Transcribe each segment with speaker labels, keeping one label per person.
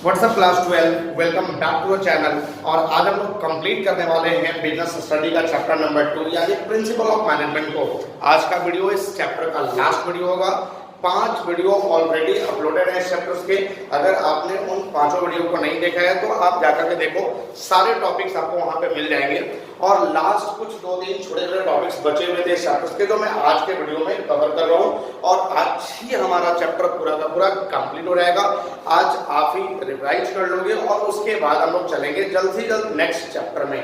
Speaker 1: WhatsApp class 12 welcome back to the channel. और आज हम लोग कंप्लीट करने वाले हैं बिजनेस स्टडी का चैप्टर नंबर 2 यानी प्रिंसिपल ऑफ मैनेजमेंट को। आज का वीडियो इस चैप्टर का लास्ट वीडियो होगा। 5 वीडियो ऑलरेडी अपलोडेड है इस चैप्टर्स के। अगर आपने उन 5 वीडियो को नहीं देखा है तो आप जाकर के देखो, सारे टॉपिक्स आपको वहां पे मिल जाएंगे। और लास्ट कुछ 2-3 छोटे-छोटे टॉपिक्स बचे हुए थे चैप्टर्स के, जो मैं आज के वीडियो में कवर कर रहा हूँ। और आज ही हमारा चैप्टर पूरा का पूरा कंप्लीट हो जाएगा। आज आप ही रिवाइज कर लोगे और उसके बाद हम लोग चलेंगे जल्द से जल्द नेक्स्ट चैप्टर में।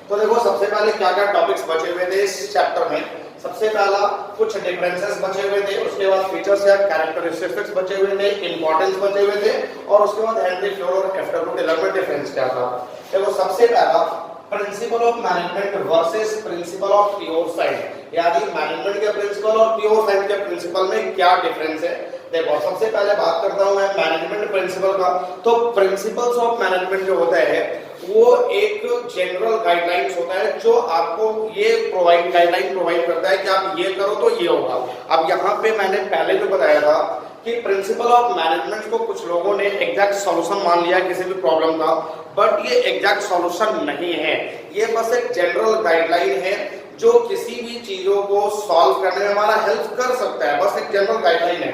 Speaker 1: तो देखो, सबसे पहले क्या क्या टॉपिक्स बचे हुए थे इस चैप्टर में। सबसे पहला कुछ डिफरेंसेस बचे हुए थे, उसके बाद फीचर्स या कैरेक्टरिस्टिक्स बचे हुए थे, इंपॉर्टेंस बचे हुए थे, और उसके बाद हेनरी फ्योर और एफडब्ल्यू टेलर में डिफरेंस क्या था। देखो, सबसे पहला principal of management versus principle of pure science, यानी मैनेजमेंट के प्रिंसिपल और प्योर साइंस के प्रिंसिपल में क्या डिफरेंस है। देखो, सबसे पहले बात करता हूं मैं मैनेजमेंट प्रिंसिपल का। तो प्रिंसिपल्स ऑफ मैनेजमेंट जो होता है वो एक जनरल गाइडलाइंस होता है जो आपको ये गाइडलाइन प्रोवाइड करता है कि आप ये करो तो ये होगा। अब यहाँ पे मैंने पहले जो बताया था कि प्रिंसिपल ऑफ मैनेजमेंट को कुछ लोगों ने एग्जैक्ट सॉल्यूशन मान लिया किसी भी प्रॉब्लम का, बट ये एग्जैक्ट सॉल्यूशन नहीं है। ये बस एक जनरल गाइडलाइन है जो किसी भी चीजों को सॉल्व करने में हमारा हेल्प कर सकता है, बस एक जनरल गाइडलाइन है।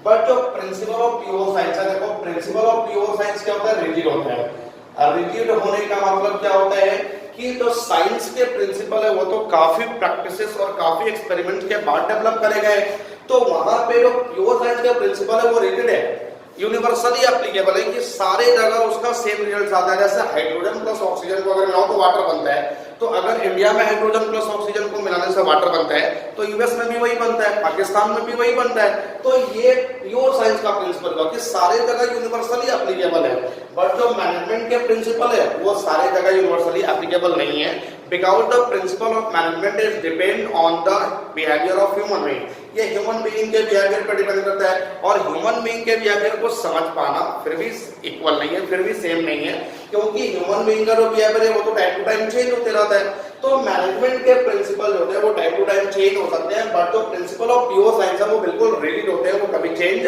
Speaker 1: बट जो प्रिंसिपल ऑफ प्योर साइंस है, देखो प्रिंसिपल ऑफ प्योर साइंस क्या होता है, रिजिड होता है। रिजिड होने का मतलब क्या होता है कि जो साइंस के प्रिंसिपल है वो तो काफी प्रैक्टिसेस और काफी एक्सपेरिमेंट के बाद डेवलप करे गए। तो वहां पे जो प्योर साइंस का प्रिंसिपल है वो रिजिड है, यूनिवर्सली एप्लीकेबल है कि सारे जगह उसका सेम रिजल्ट आता है। जैसे हाइड्रोजन प्लस ऑक्सीजन को अगर मिलाओ तो वाटर बनता है, तो अगर इंडिया में हाइड्रोजन प्लस ऑक्सीजन को मिलाने से वाटर बनता है तो यूएस में भी वही बनता है, पाकिस्तान में भी वही बनता है। तो ये प्योर साइंस का प्रिंसिपल है कि सारे जगह यूनिवर्सली एप्लीकेबल है। बट जो मैनेजमेंट के प्रिंसिपल है वो सारे जगह यूनिवर्सली एप्लीकेबल नहीं है, because the principal of management is depend on the behaviour of human being. ये ह्यूमन बीइंग के बिहेवियर पर डिपेंड करता है, और ह्यूमन बीइंग के बिहेवियर को समझ पाना फिर भी इक्वल नहीं है, फिर भी सेम नहीं है, क्योंकि ह्यूमन बीइंग का जो बिहेवियर है वो तो टाइम टू टाइम चेंज होते रहता है। तो मैनेजमेंट के प्रिंसिपल जो होते हैं वो टाइम टू टाइम चेंज हो सकते हैं, बट जो प्रिंसिपल ऑफ प्योर साइंस है वो बिल्कुल रिजिड होते हैं, वो कभी चेंज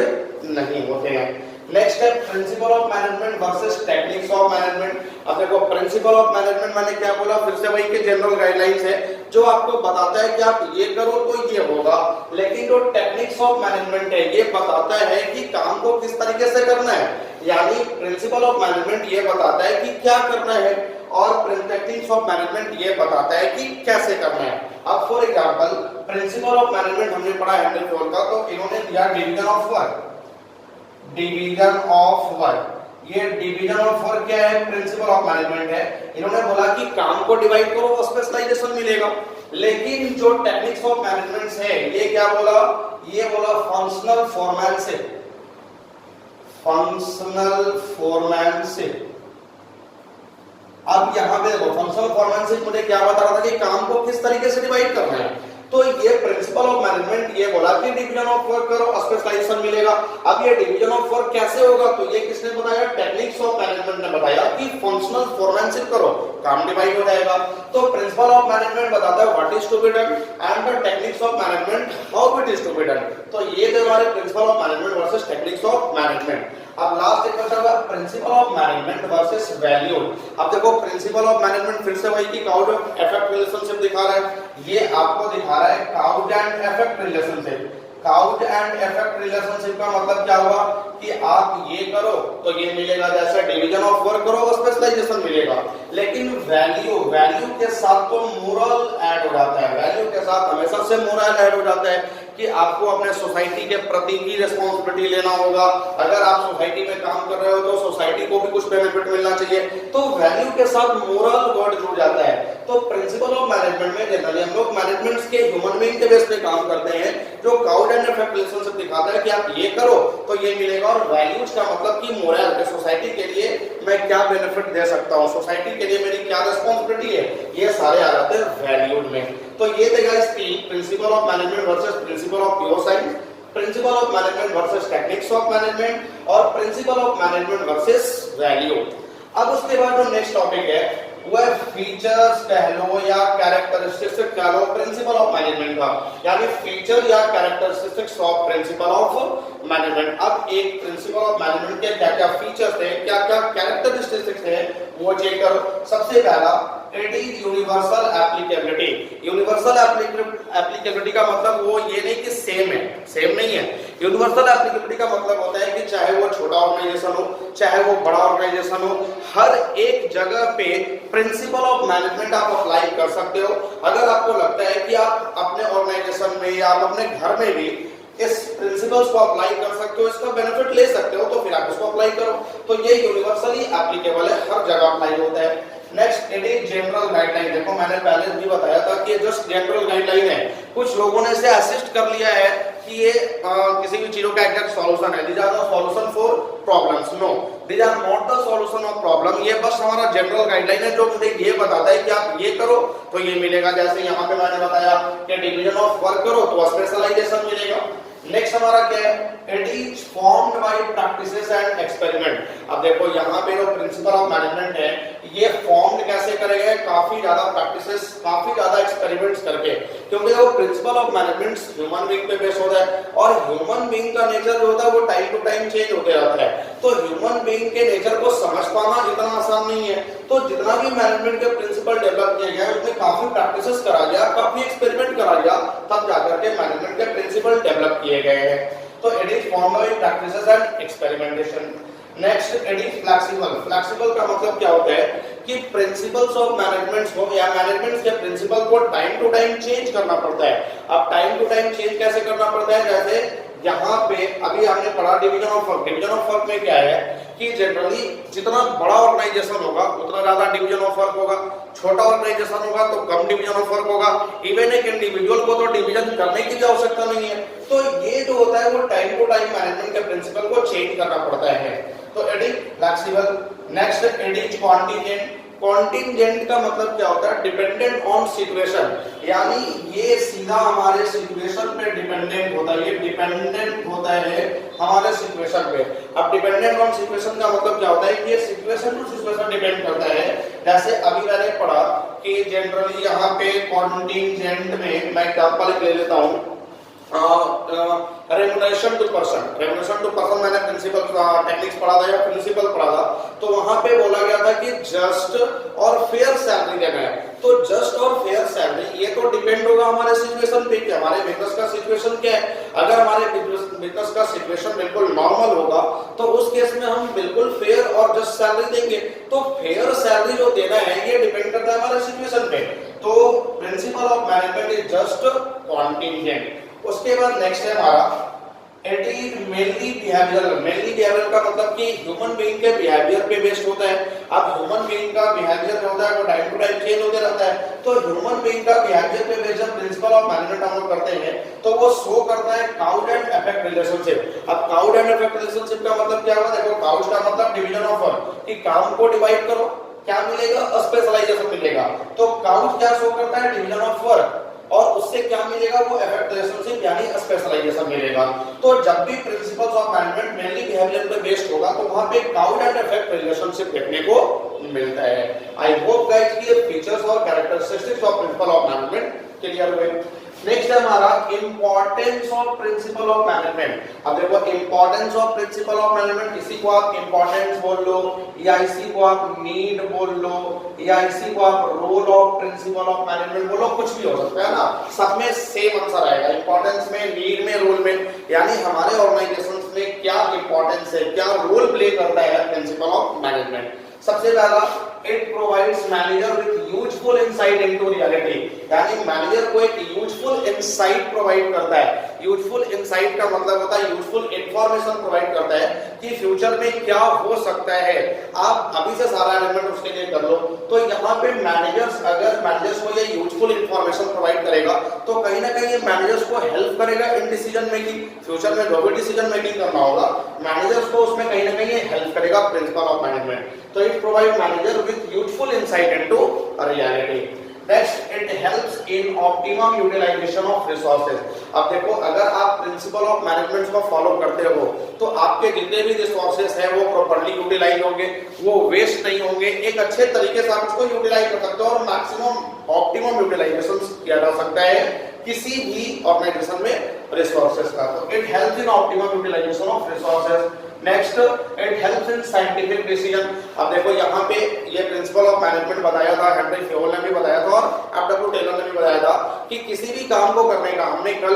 Speaker 1: नहीं होते हैं। नेक्स्ट है principal of management versus techniques of management. अब देखो, प्रिंसिपल ऑफ मैनेजमेंट मैंने क्या बोला, फिर से वही के जनरल गाइडलाइंस है जो आपको बताता है कि आप ये करो तो ये होगा। लेकिन जो टेक्निक्स ऑफ मैनेजमेंट है ये बताता है कि काम को किस तरीके से करना है, यानी प्रिंसिपल ऑफ मैनेजमेंट ये बताता है कि क्या करना है, और टेक्निक्स ऑफ मैनेजमेंट ये बताता है कि कैसे करना है। अब for example principal of management हमने पढ़ा हेनरी फ्योर का, तो इन्होंने दिया division of work. Division of work, ये डिवीजन ऑफ वर्क क्या है, प्रिंसिपल ऑफ मैनेजमेंट है। इन्होंने बोला कि काम को डिवाइड करो और स्पेशलाइजेशन मिलेगा। लेकिन जो टेक्निक्स ऑफ मैनेजमेंट है ये क्या बोला, ये बोला फंक्शनल फोरमैनशिप। Functional foremanship. अब यहां पे देखो, फंक्शनल फोरमैनशिप मुझे क्या बता रहा था कि काम को किस तरीके से डिवाइड करना है। तो ये प्रिंसिपल ऑफ मैनेजमेंट ये बोला कि डिवीजन ऑफ वर्क करो, स्पेशलाइजेशन मिलेगा। अब ये डिवीजन ऑफ वर्क कैसे होगा, तो ये किसने बताया, टेक्निक्स ऑफ मैनेजमेंट ने बताया कि फंक्शनल फोरमैनशिप करो, काम डिवाइड हो जाएगा। तो प्रिंसिपल ऑफ मैनेजमेंट बताता है what is to be done and the techniques of management how it is to be done. तो ये थे हमारे principle of management versus techniques of management. अब लास्ट एक बचा हुआ principle of management versus value. अब देखो, प्रिंसिपल ऑफ मैनेजमेंट फिर से वही की काउज इफेक्ट रिलेशनशिप दिखा रहा है, ये आपको दिखा रहा है cause and effect relationship. Cause and effect relationship का मतलब क्या हुआ कि आप ये करो तो ये मिलेगा, जैसे डिवीजन ऑफ वर्क करो और स्पेशलाइजेशन मिलेगा। लेकिन वैल्यू के साथ तो मोरल ऐड हो जाता है, वैल्यू के साथ हमेशा से मोरल ऐड हो जाता है कि आपको अपने सोसाइटी के प्रति की रिस्पांसिबिलिटी लेना होगा। अगर आप सोसाइटी में काम कर रहे हो तो सोसाइटी को भी कुछ बेनिफिट मिलना चाहिए, तो वैल्यू के साथ मोरल वर्ड जुड़ जाता है। तो प्रिंसिपल ऑफ मैनेजमेंट में जनरली हम लोग मैनेजमेंट के ह्यूमन बीइंग के बेस पे काम करते हैं, जो काउज एंड इफेक्ट रिलेशनशिप दिखाता है कि आप ये करो तो ये मिलेगा, और वैल्यूज का मतलब कि मोरल के सोसाइटी के लिए मैं क्या बेनिफिट दे सकता हूँ, सोसाइटी के लिए मेरी क्या रिस्पांसिबिलिटी है, ये सारे आ जाते हैं वैल्यूज में। तो ये थे guys principle of management versus principle of pure science, principle of management versus techniques of management, और principle of management versus value. अब उसके बाद जो नेक्स्ट टॉपिक है वह फीचर्स कह लो या कैरेक्टरिस्टिक्स कह लो प्रिंसिपल ऑफ मैनेजमेंट का, यानी फीचर या characteristics of principle of management. अब एक प्रिंसिपल ऑफ मैनेजमेंट के क्या क्या फीचर्स हैं, क्या क्या कैरेक्टरिस्टिक्स हैं, वो चेक करो। सबसे पहला, it is universal applicability. Universal applicability का मतलब वो ये नहीं कि सेम है, सेम नहीं है। यूनिवर्सल एप्लीकेबिलिटी का मतलब होता है कि चाहे वो छोटा ऑर्गेनाइजेशन हो, चाहे वो बड़ा ऑर्गेनाइजेशन हो, हर एक जगह पे प्रिंसिपल ऑफ मैनेजमेंट आप अप्लाई कर सकते हो। अगर आपको लगता है कि आप अपने ऑर्गेनाइजेशन में या आप अपने घर में भी इस प्रिंसिपल्स को अप्लाई कर सकते हो, इसका बेनिफिट ले सकते हो, तो फिर आप इसको अप्लाई करो। तो ये यूनिवर्सली एप्लीकेबल है, हर जगह अप्लाई होता है। Next, it is general guideline. देखो मैंने पहले भी बताया था कि ये जस्ट जनरल गाइडलाइन है। कुछ लोगों ने इसे असिस्ट कर लिया है कि ये किसी भी चीजों का एग्जैक्ट सॉल्यूशन है। These are the solution for problems. No, these are not the solution of problem. ये बस हमारा जनरल गाइडलाइन है जो मुझे ये बताता है कि आप ये करो तो ये मिलेगा। जैसे यहाँ पे मैंने बताया कि डिवीजन ऑफ वर्क करो तो स्पेशलाइजेशन मिलेगा। नेक्स्ट हमारा क्या है, it is formed by practices and experiment. अब देखो यहाँ पे जो प्रिंसिपल ऑफ मैनेजमेंट है, ये फॉर्म्ड कैसे करेंगे, काफी ज्यादा प्रैक्टिसेस, काफी ज्यादा एक्सपेरिमेंट्स करके, क्योंकि वो principal of management human being पे बेस्ड होता है और ह्यूमन बीइंग का नेचर जो होता है वो टाइम टू टाइम चेंज होते रहता है। तो ह्यूमन बीइंग के नेचर को समझ पाना इतना आसान नहीं है। तो जितना भी मैनेजमेंट के प्रिंसिपल डेवलप किए गए उसमें काफी प्रैक्टिसेस करा गया, काफी एक्सपेरिमेंट करा गया, तब जाकर के मैनेजमेंट के प्रिंसिपल डेवलप किए गए हैं। तो it is formed by practices and experimentation. Next, it is flexible. Flexible का मतलब क्या होता है कि प्रिंसिपल्स ऑफ मैनेजमेंट को या मैनेजमेंट के प्रिंसिपल को टाइम टू टाइम चेंज करना पड़ता है। अब टाइम टू टाइम चेंज कैसे करना पड़ता है, जैसे यहाँ पे अभी हमने पढ़ा division of work. Division of work में क्या है कि जनरली जितना बड़ा ऑर्गेनाइजेशन होगा उतना ज्यादा डिवीजन ऑफ वर्क होगा, छोटा ऑर्गेनाइजेशन होगा तो कम डिवीजन ऑफ वर्क होगा। इवन एक इंडिविजुअल को तो डिवीजन करने की भी आवश्यकता नहीं है। तो ये जो होता है वो टाइम टू टाइम मैनेजमेंट के प्रिंसिपल को चेंज करना पड़ता है। तो it is flexible. Next, it is contingent. Contingent का मतलब क्या होता है, डिपेंडेंट ऑन सिचुएशन, यानी ये सीधा हमारे सिचुएशन पे डिपेंडेंट होता है। ये डिपेंडेंट होता है हमारे सिचुएशन पे। अब डिपेंडेंट ऑन सिचुएशन का मतलब क्या होता है कि ये सिचुएशन टू सिचुएशन डिपेंड करता है। जैसे अभी मैंने पढ़ा कि जनरली यहाँ पे कॉन्टिजेंट में मैं एग्जांपल ले लेता हूँ, remuneration to person. Remuneration to person मैंने प्रिंसिपल टेक्निक्स पढ़ा था या प्रिंसिपल पढ़ा था, तो वहां पे बोला गया था कि जस्ट और फेयर सैलरी देना है। तो जस्ट और फेयर सैलरी ये तो डिपेंड होगा हमारे सिचुएशन पे कि हमारे बिजनेस का सिचुएशन क्या है। अगर हमारे बिजनेस का सिचुएशन बिल्कुल नॉर्मल होगा तो उस केस में हम बिल्कुल फेयर और जस्ट सैलरी देंगे। तो फेयर सैलरी जो देना है ये डिपेंड करता है हमारे सिचुएशन पे। तो principal of management is just contingent. उसके बाद नेक्स्ट है हमारा, it is mainly behavioural. Mainly behavioural का मतलब कि ह्यूमन बीइंग के बिहेवियर पे बेस्ड होता है। अब ह्यूमन बीइंग का बिहेवियर जो होता है वो टाइम टू टाइम चेंज होते रहता है। तो ह्यूमन बीइंग का बिहेवियर पे बेस्ड जब प्रिंसिपल ऑफ मैनेजमेंट हम लोग करते हैं तो वो शो करता है काउज एंड इफेक्ट रिलेशनशिप। अब काउज एंड इफेक्ट रिलेशनशिप का मतलब क्या होगा, देखो काउज का मतलब डिवीजन ऑफ वर्क, कि काम को डिवाइड करो क्या मिलेगा, स्पेशलाइजेशन मिलेगा। तो काउज क्या शो करता है, डिवीजन ऑफ वर्क, और उससे क्या मिलेगा, वो इफेक्ट रिलेशनशिप यानी स्पेशलाइजेशन मिलेगा। तो जब भी principles of management mainly behaviour पे बेस्ड होगा तो वहां पे काउज एंड इफेक्ट रिलेशनशिप देखने को मिलता है। आई होप गाइस कि ये फीचर्स और characteristics of principle of management clear हुए। नेक्स्ट है हमारा importance of principle of management. अब देखो importance of principle of management, किसी को आप इंपॉर्टेंस बोल लो या इसी को आप नीड बोल लो या इसी को आप role of principle of management बोलो, कुछ भी हो सकता है ना, सब में सेम आंसर आएगा। इंपॉर्टेंस में, नीड में, रोल में, यानी हमारे ऑर्गेनाइजेशन में क्या इंपॉर्टेंस है, क्या रोल प्ले करता है प्रिंसिपल ऑफ मैनेजमेंट। सबसे पहला, it provides manager with useful insight into reality, यानी मैनेजर को एक यूजफुल इनसाइट प्रोवाइड करता है। यूजफुल इनसाइट का मतलब होता है यूजफुल इंफॉर्मेशन प्रोवाइड करता है कि फ्यूचर में क्या हो सकता है। आप अभी से सारा अरेंजमेंट उसके लिए कर लो। तो यहाँ पे मैनेजर्स, अगर मैनेजर्स को ये यूजफुल इंफॉर्मेशन प्रोवाइड करेगा तो कहीं ना कहीं ये मैनेजर्स को हेल्प करेगा इन डिसीजन मेकिंग। फ्यूचर में जो भी डिसीजन मेकिंग करना होगा मैनेजर्स को उसमें कहीं ना कहीं हेल्प करेगा प्रिंसिपल ऑफ मैनेजमेंट। तो it provide manager with useful insight into reality. Next it helps in optimum utilisation of resources. अब देखो अगर आप प्रिंसिपल ऑफ मैनेजमेंट को फॉलो करते हो तो आपके जितने भी रिसोर्सेज हैं वो प्रॉपर्ली यूटिलाइज होंगे, वो वेस्ट नहीं होंगे, एक अच्छे तरीके से आप उसको यूटिलाइज कर सकते हो और मैक्सिमम ऑप्टिमम यूटिलाइजेशन किया जा सकता है किसी भी ऑर्गेनाइजेशन में रिसोर्सेज का। तो it helps in optimum utilisation of resources. Next it helps in scientific decision. अब देखो यहाँ पे ये प्रिंसिपल ऑफ मैनेजमेंट बताया था, हेनरी फ्योल ने भी बताया था और एफ.डब्ल्यू. टेलर ने भी बताया था कि किसी भी काम को करने का, हमने कल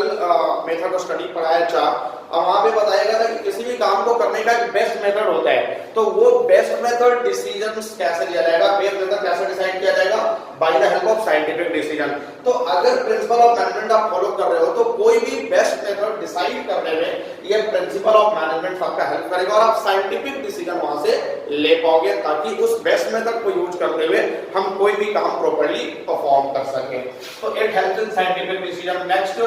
Speaker 1: मेथड ऑफ स्टडी पढ़ाया था और वहां पे बताया गया था कि किसी भी काम को करने का एक बेस्ट मेथड होता है। तो वो बेस्ट मेथड डिसीजन कैसे लिया जाएगा, बेस्ट मेथड कैसे डिसाइड किया जाएगा, by the help of scientific decision. तो अगर प्रिंसिपल ऑफ मैनेजमेंट आप फॉलो कर रहे हो तो कोई भी बेस्ट मेथड डिसाइड करने में ये प्रिंसिपल ऑफ मैनेजमेंट आपका हेल्प करेगा और आप साइंटिफिक डिसीजन वहां से ले पाओगे ताकि उस बेस्ट मेथड को यूज करते हुए हम कोई भी काम प्रॉपर्ली परफॉर्म कर सके। तो it helps in scientific decision. Next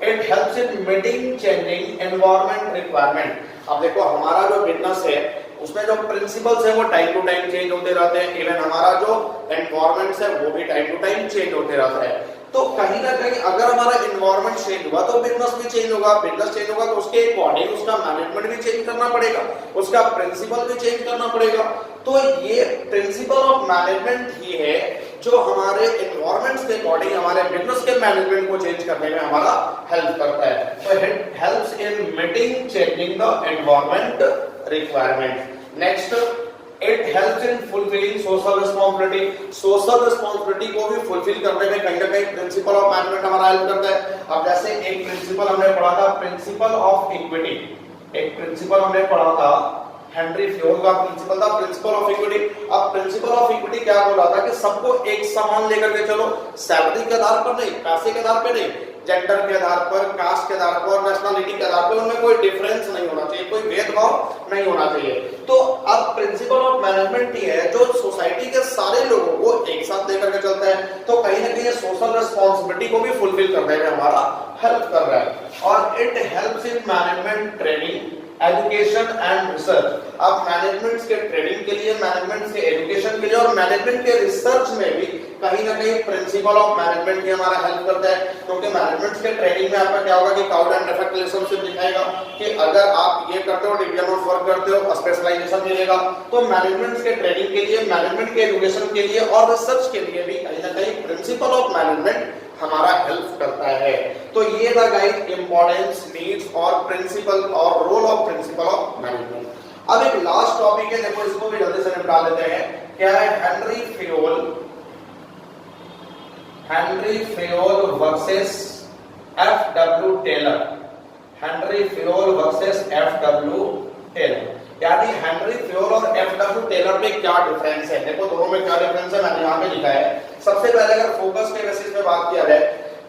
Speaker 1: it helps in meeting changing environment requirement. अब देखो हमारा जो बिजनेस है उसमें जो प्रिंसिपल्स है वो टाइम टू टाइम चेंज होते रहते हैं, इवन हमारा जो एनवायरनमेंट है वो भी टाइम टू टाइम चेंज होते रहता है। तो कहीं ना कहीं अगर हमारा एनवायरनमेंट चेंज हुआ तो बिजनेस भी चेंज होगा, बिजनेस चेंज होगा तो उसके अकॉर्डिंग उसका मैनेजमेंट भी चेंज करना पड़ेगा, उसका प्रिंसिपल भी चेंज करना पड़ेगा। तो ये प्रिंसिपल ऑफ मैनेजमेंट ही है जो हमारे एनवायरनमेंट के अकॉर्डिंग हमारे बिजनेस के मैनेजमेंट को चेंज करने में हमारा हेल्प करता है। तो it helps in meeting changing the environment requirement. Next it helps in fulfilling social responsibility. Social responsibility को भी फुलफिल करने में कहीं ना कहीं प्रिंसिपल ऑफ मैनेजमेंट हमारा हेल्प करता है। अब जैसे एक प्रिंसिपल हमने पढ़ा था प्रिंसिपल ऑफ इक्विटी, एक प्रिंसिपल हमने पढ़ा था हेनरी फ्योल का प्रिंसिपल था प्रिंसिपल ऑफ इक्विटी। अब प्रिंसिपल ऑफ इक्विटी क्या बोल रहा था कि सबको एक समान लेकर के चलो, सैलरी के आधार पर नहीं, पैसे के आधार पर नहीं, जेंडर के आधार पर, कास्ट के आधार पर, नेशनलिटी के आधार पर, उनमें कोई डिफरेंस नहीं होना चाहिए, कोई भेदभाव नहीं होना चाहिए। तो अब प्रिंसिपल ऑफ मैनेजमेंट ही है जो सोसाइटी के सारे लोगों को एक साथ लेकर के चलता है। तो कहीं ना कहीं सोशल रिस्पांसिबिलिटी को भी फुलफिल करने में हमारा हेल्प कर रहा है। और it helps in management training education and research. अब मैनेजमेंट के ट्रेनिंग के लिए, मैनेजमेंट के एजुकेशन के लिए और मैनेजमेंट के रिसर्च में भी कहीं ना कहीं प्रिंसिपल ऑफ मैनेजमेंट ही हमारा हेल्प करता है। क्योंकि मैनेजमेंट के ट्रेनिंग में आपका क्या होगा कि काउज एंड इफेक्ट रिलेशनशिप दिखाएगा कि अगर आप ये करते हो, डिवीजन ऑफ वर्क करते हो, स्पेशलाइजेशन मिलेगा। तो मैनेजमेंट के ट्रेनिंग के लिए, मैनेजमेंट के एजुकेशन के लिए और रिसर्च के लिए भी कहीं ना कहीं प्रिंसिपल ऑफ मैनेजमेंट हमारा हेल्प करता है। तो ये था गाइस इंपॉर्टेंस, नीड्स और प्रिंसिपल और role of principle of management. अब एक लास्ट टॉपिक है, देखो इसको भी जल्दी से निपटा लेते हैं। क्या है? Henry Fayol versus F W. Taylor. Henry Fayol versus F W. Taylor, यानी हेनरी फ्योल और एफ.डब्ल्यू. टेलर में क्या डिफरेंस है। देखो दोनों में क्या डिफरेंस है मैंने यहाँ पे लिखा है। सबसे पहले अगर फोकस के बेसिस पे बात किया जाए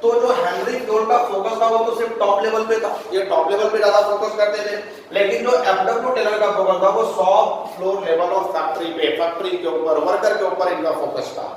Speaker 1: तो जो हेनरी फ्योल का फोकस था वो तो सिर्फ टॉप लेवल पे था, ये टॉप लेवल पे ज्यादा फोकस करते थे। लेकिन जो एफ.डब्ल्यू. टेलर का फोकस था वो shop floor level of factory पे, फैक्ट्री के ऊपर, वर्कर के ऊपर इनका फोकस था।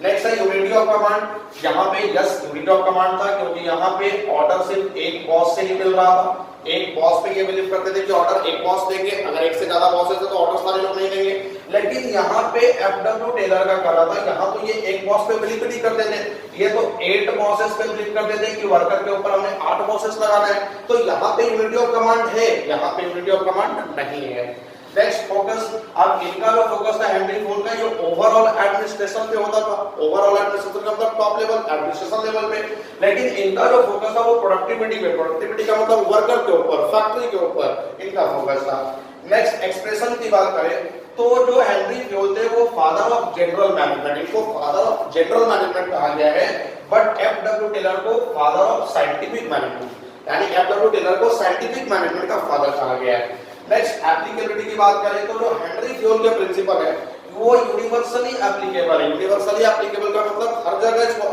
Speaker 1: नेक्स्ट है यूनिटी ऑफ कमांड। यहाँ पे यस यूनिटी ऑफ कमांड था क्योंकि यहाँ पे ऑर्डर सिर्फ एक बॉस से ही मिल रहा था। एक बॉस पे ये बिलीव करते थे कि ऑर्डर एक बॉस देंगे, अगर एक से ज्यादा बॉसेस है तो ऑर्डर सारे लोग नहीं देंगे। लेकिन यहाँ पे एफ.डब्ल्यू. टेलर का कर रहा था, यहाँ तो ये एक बॉस पे बिलीव नहीं करते थे, ये तो 8 बॉसेस पे बिलीव करते थे कि वर्कर के ऊपर हमें 8 बॉसेस लगाना है। तो यहाँ पे यूनिटी ऑफ कमांड है, यहाँ पे यूनिटी ऑफ कमांड नहीं है। Next focus. अब इनका जो फोकस था हेनरी फ्योल का, ये ओवरऑल एडमिनिस्ट्रेशन पे होता था। ओवरऑल एडमिनिस्ट्रेशन का मतलब टॉप लेवल, एडमिनिस्ट्रेशन लेवल पे। लेकिन इनका जो फोकस था वो प्रोडक्टिविटी पे, प्रोडक्टिविटी का मतलब वर्कर के ऊपर, फैक्ट्री के ऊपर इनका फोकस था। नेक्स्ट एक्सप्रेशन की बात करें तो जो हेनरी फ्योल थे वो फादर ऑफ जनरल मैनेजमेंट, इनको फादर ऑफ जनरल मैनेजमेंट कहा गया है। But F W. टेलर को फादर ऑफ साइंटिफिक मैनेजमेंट, यानी एफ.डब्ल्यू. टेलर को साइंटिफिक मैनेजमेंट का फादर कहा गया है। नेक्स्ट एप्लीकेबिलिटी की बात करें तो जो हेनरी फ्योल के प्रिंसिपल है वो यूनिवर्सली एप्लीकेबल है। यूनिवर्सली एप्लीकेबल का मतलब हर जगह इसको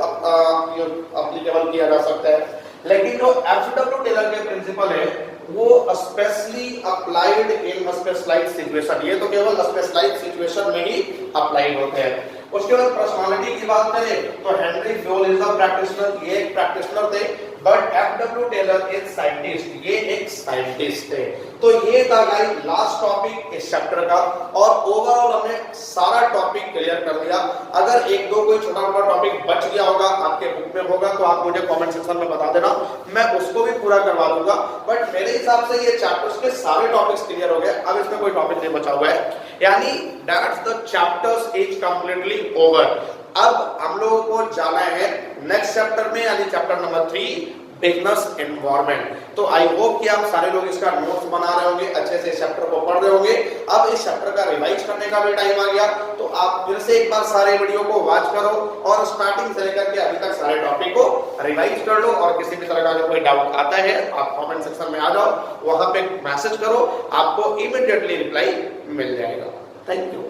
Speaker 1: एप्लीकेबल किया जा सकता है। लेकिन जो एफ.डब्ल्यू. टेलर के प्रिंसिपल है वो specially applied in specialised situation, ये तो केवल स्पेशलाइज्ड सिचुएशन में ही अप्लाइड होते हैं। उसके बाद पर्सनालिटी की बात करें तो Henry Fayol is a practitioner, ये एक प्रैक्टिशनर थे। But F W. Taylor is scientist, ये एक साइंटिस्ट है। तो ये था गाइस लास्ट टॉपिक इस चैप्टर का, और ओवरऑल हमने सारा टॉपिक क्लियर कर लिया। अगर एक दो कोई छोटा मोटा टॉपिक बच गया होगा, आपके बुक में होगा, तो आप मुझे कमेंट सेक्शन में बता देना, मैं उसको भी पूरा करवा दूंगा। बट मेरे हिसाब से ये चैप्टर्स के सारे टॉपिक्स क्लियर हो गए, अब इसमें कोई टॉपिक नहीं बचा हुआ है, यानी that's the chapters is completely over. अब हम लोगों को जाना है नेक्स्ट चैप्टर में, यानी चैप्टर नंबर 3 बिजनेस एनवायरनमेंट। तो आई होप कि आप सारे लोग इसका नोट्स बना रहे होंगे, अच्छे से चैप्टर को पढ़ रहे होंगे। अब इस चैप्टर का रिवाइज करने का भी टाइम आ गया, तो आप फिर से एक बार सारे वीडियो को वॉच करो और स्टार्टिंग से लेकर के अभी तक सारे टॉपिक को रिवाइज कर लो। और किसी भी तरह का कोई डाउट आता है आप कमेंट सेक्शन में आ जाओ, वहां पे मैसेज करो, आपको इमीडिएटली रिप्लाई मिल जाएगा। Thank you.